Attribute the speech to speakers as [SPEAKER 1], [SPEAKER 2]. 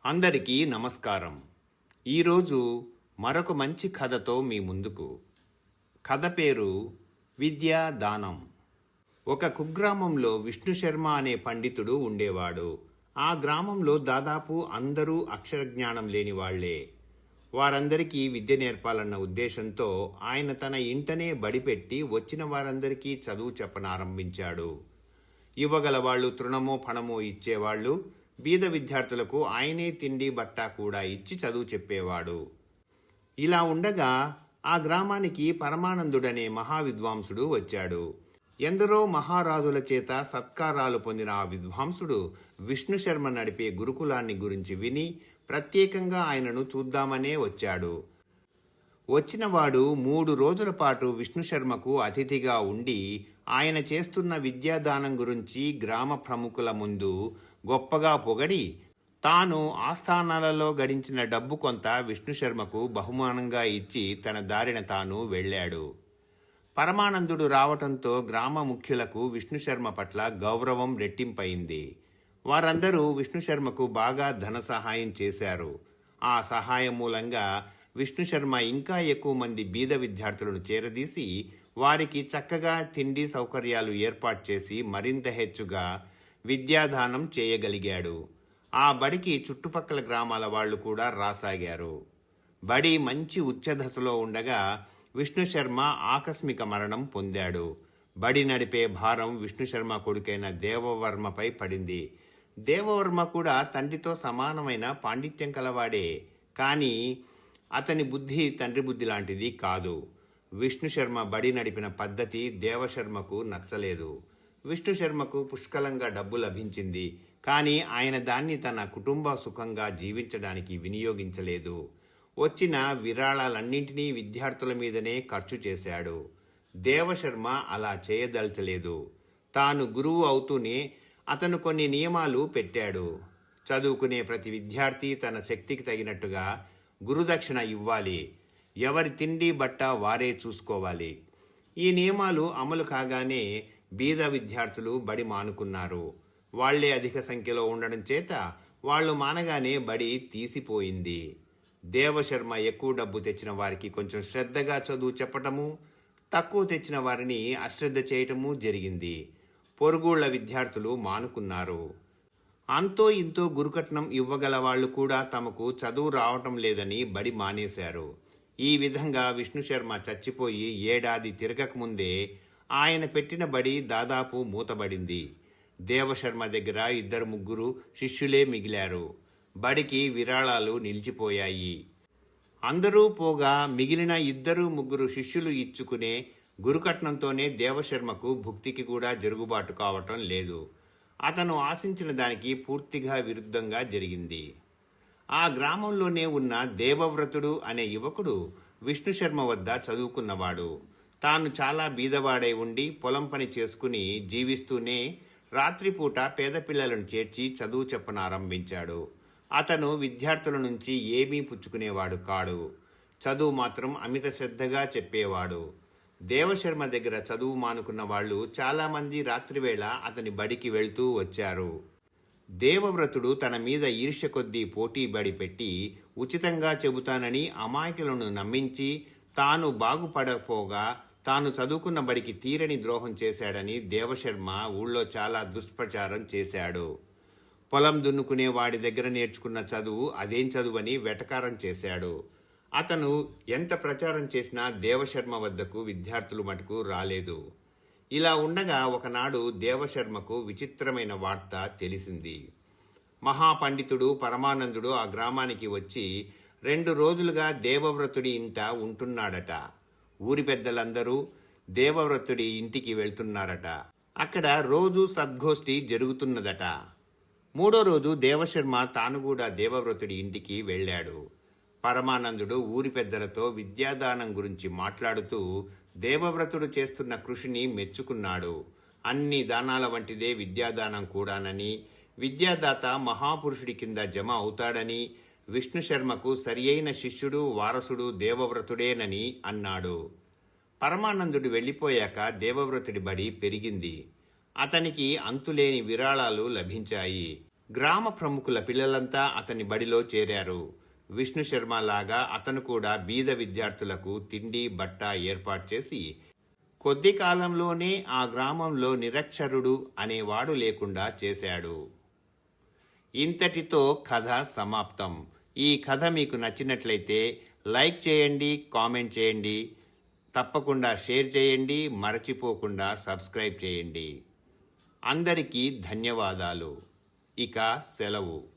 [SPEAKER 1] అందరికీ నమస్కారం. ఈరోజు మరొక మంచి కథతో మీ ముందుకు. కథ పేరు విద్యాదానం. ఒక కుగ్రామంలో విష్ణు శర్మ అనే పండితుడు ఉండేవాడు. ఆ గ్రామంలో దాదాపు అందరూ అక్షరజ్ఞానం లేని వాళ్లే. వారందరికీ విద్య నేర్పాలన్న ఉద్దేశంతో ఆయన తన ఇంటనే బడిపెట్టి వచ్చిన వారందరికీ చదువు చెప్పనారంభించాడు. ఇవ్వగల వాళ్ళు తృణమో ఫణమో ఇచ్చేవాళ్లు. బీద విద్యార్థులకు ఆయనే తిండి బట్ట కూడా ఇచ్చి చదువు చెప్పేవాడు. ఇలా ఉండగా ఆ గ్రామానికి పరమానందుడనే మహావిద్వాంసుడు వచ్చాడు. ఎందరో మహారాజుల చేత సత్కారాలు పొందిన ఆ విద్వాంసుడు విష్ణు శర్మ నడిపే గురుకులాన్ని గురించి విని ప్రత్యేకంగా ఆయనను చూద్దామనే వచ్చాడు. వచ్చినవాడు 3 రోజుల పాటు విష్ణు శర్మకు అతిథిగా ఉండి ఆయన చేస్తున్న విద్యాదానం గురించి గ్రామ ప్రముఖుల ముందు గొప్పగా పొగడి తాను ఆస్థానాలలో గడించిన డబ్బు కొంత విష్ణు శర్మకు బహుమానంగా ఇచ్చి తన దారిన తాను వెళ్ళాడు. పరమానందుడు రావటంతో గ్రామ ముఖ్యులకు విష్ణు శర్మ పట్ల గౌరవం రెట్టింపైంది. వారందరూ విష్ణు శర్మకు బాగా ధన సహాయం చేశారు. ఆ సహాయం మూలంగా విష్ణు శర్మ ఇంకా ఎక్కువ మంది బీద విద్యార్థులను చేరదీసి వారికి చక్కగా తిండి సౌకర్యాలు ఏర్పాటు చేసి మరింత హెచ్చుగా విద్యాదానం చేయగలిగాడు. ఆ బడికి చుట్టుపక్కల గ్రామాల వాళ్లు కూడా రాసాగారు. బడి మంచి ఉచ్చదశలో ఉండగా విష్ణు శర్మ ఆకస్మిక మరణం పొందాడు. బడి నడిపే భారం విష్ణు శర్మ కొడుకైన దేవవర్మపై పడింది. దేవవర్మ కూడా తండ్రితో సమానమైన పాండిత్యం కలవాడే. కానీ అతని బుద్ధి తండ్రి బుద్ధి లాంటిది కాదు. విష్ణు శర్మ బడి నడిపిన పద్ధతి దేవశర్మకు నచ్చలేదు. విష్ణు శర్మకు పుష్కలంగా డబ్బు లభించింది. కానీ ఆయన దాన్ని తన కుటుంబ సుఖంగా జీవించడానికి వినియోగించలేదు. వచ్చిన విరాళాలన్నింటినీ విద్యార్థుల మీదనే ఖర్చు చేశాడు. దేవశర్మ అలా చేయదలచలేదు. తాను గురువు అవుతూనే అతను కొన్ని నియమాలు పెట్టాడు. చదువుకునే ప్రతి విద్యార్థి తన శక్తికి తగినట్టుగా గురుదక్షిణ ఇవ్వాలి. ఎవరి తిండి బట్ట వారే చూసుకోవాలి. ఈ నియమాలు అమలు కాగానే బీద విద్యార్థులు బడి మానుకున్నారు. వాళ్లే అధిక సంఖ్యలో ఉండడం చేత వాళ్లు మానగానే బడి తీసిపోయింది. దేవశర్మ ఎక్కువ డబ్బు తెచ్చిన వారికి కొంచెం శ్రద్ధగా చదువు చెప్పటము, తక్కువ తెచ్చిన వారిని అశ్రద్ధ చేయటము జరిగింది. పొరుగుళ్ల విద్యార్థులు మానుకున్నారు. అంతో ఇంతో గురుకట్నం ఇవ్వగల వాళ్లు కూడా తమకు చదువు రావటం లేదని బడి మానేశారు. ఈ విధంగా విష్ణు శర్మ చచ్చిపోయి ఏడాది తిరగకముందే ఆయన పెట్టిన బడి దాదాపు మూతబడింది. దేవశర్మ దగ్గర 2-3 శిష్యులే మిగిలారు. బడికి విరాళాలు నిలిచిపోయాయి. అందరూ పోగా మిగిలిన 2-3 శిష్యులు ఇచ్చుకునే గురుకట్నంతోనే దేవశర్మకు భుక్తికి కూడా జరుగుబాటు కావటం లేదు. అతను ఆశించిన దానికి పూర్తిగా విరుద్ధంగా జరిగింది. ఆ గ్రామంలోనే ఉన్న దేవవ్రతుడు అనే యువకుడు విష్ణు శర్మ వద్ద చదువుకున్నవాడు. తాను చాలా బీదవాడై ఉండి పొలం పని చేసుకుని జీవిస్తూనే రాత్రిపూట పేద పిల్లలను చేర్చి చదువు చెప్పనారంభించాడు. అతను విద్యార్థుల నుంచి ఏమీ పుచ్చుకునేవాడు కాడు. చదువు మాత్రం అమిత శ్రద్ధగా చెప్పేవాడు. దేవశర్మ దగ్గర చదువు మానుకున్న వాళ్ళు చాలామంది రాత్రివేళ అతని బడికి వెళ్తూ వచ్చారు. దేవవ్రతుడు తన మీద ఈర్ష్య కొద్దీ పోటీ బడి పెట్టి ఉచితంగా చెబుతానని అమాయకులను నమ్మించి తాను బాగుపడపోగా తాను చదువుకున్న బడికి తీరని ద్రోహం చేశాడని దేవశర్మ ఊళ్ళో చాలా దుష్ప్రచారం చేశాడు. పొలం దున్నుకునే వాడి దగ్గర నేర్చుకున్న చదువు అదేం చదువని వెటకారం చేశాడు. అతను ఎంత ప్రచారం చేసినా దేవశర్మ వద్దకు విద్యార్థులు మటుకు రాలేదు. ఇలా ఉండగా ఒకనాడు దేవశర్మకు విచిత్రమైన వార్త తెలిసింది. మహాపండితుడు పరమానందుడు ఆ గ్రామానికి వచ్చి 2 రోజులుగా దేవవ్రతుడి ఇంట ఉంటున్నాడట. ఊరి పెద్దలందరూ దేవవ్రతుడి ఇంటికి వెళ్తున్నారట. అక్కడ రోజు సద్గోష్ఠి జరుగుతున్నదట. 3వ రోజు దేవశర్మ తాను కూడా దేవవ్రతుడి ఇంటికి వెళ్ళాడు. పరమానందుడు ఊరి పెద్దలతో విద్యాదానం గురించి మాట్లాడుతూ దేవవ్రతుడు చేస్తున్న కృషిని మెచ్చుకున్నాడు. అన్ని దానాల వంటిదే విద్యాదానం కూడానని, విద్యాదాత మహాపురుషుడి కింద జమ అవుతాడని, విష్ణు శర్మకు సరియైన శిష్యుడు వారసుడు దేవవ్రతుడేనని అన్నాడు. పరమానందుడు వెళ్ళిపోయాక దేవవ్రతుడి బడి పెరిగింది. అతనికి అంతులేని విరాళాలు లభించాయి. గ్రామ ప్రముఖుల పిల్లలంతా అతని బడిలో చేరారు. విష్ణు శర్మ లాగా అతను కూడా బీద విద్యార్థులకు తిండి బట్ట ఏర్పాటు చేసి కొద్ది కాలంలోనే ఆ గ్రామంలో నిరక్షరుడు అనేవాడు లేకుండా చేశాడు. ఇంతటితో కథ సమాప్తం. ఈ కథ మీకు నచ్చినట్లయితే లైక్ చేయండి, కామెంట్ చేయండి, తప్పకుండా షేర్ చేయండి, మరచిపోకుండా సబ్స్క్రైబ్ చేయండి. అందరికీ ధన్యవాదాలు. ఇక సెలవు.